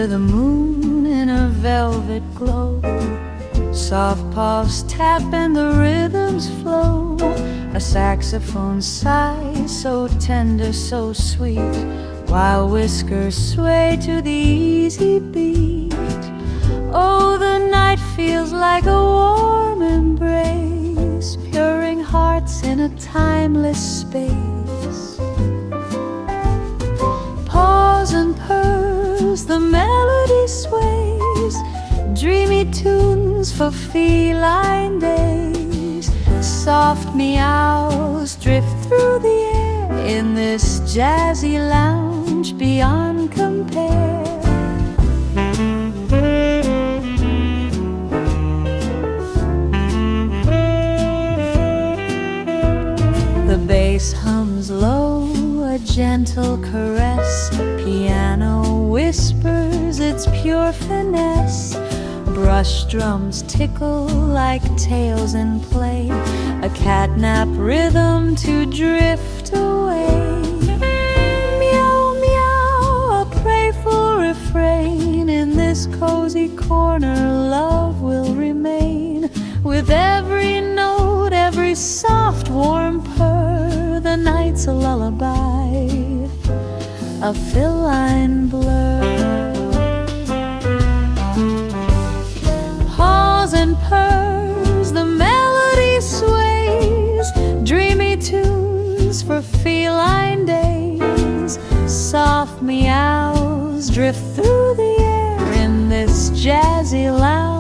under the moon in a velvet glow. Soft paws tap and the rhythms flow. A saxophone sigh, so tender, so sweet, while whiskers sway to the easy beat. Oh, the night feels like a warm embrace, purring hearts in a timeless space. Paws and purrs, the melody sways, dreamy tunes for feline days. Soft meows drift through the air in this jazzy lounge beyond compare. The bass hums low, a gentle caress. Piano whispers its pure finesse. Brush drums tickle like tales in play, a catnap rhythm to drift away. Meow, meow, a playful refrain. In this cozy corner love will remain. With every note, every soft warm purr, the night's a lullaby, a feline blur. Paws and purrs, the melody sways, dreamy tunes for feline days. Soft meows drift through the air in this jazzy lounge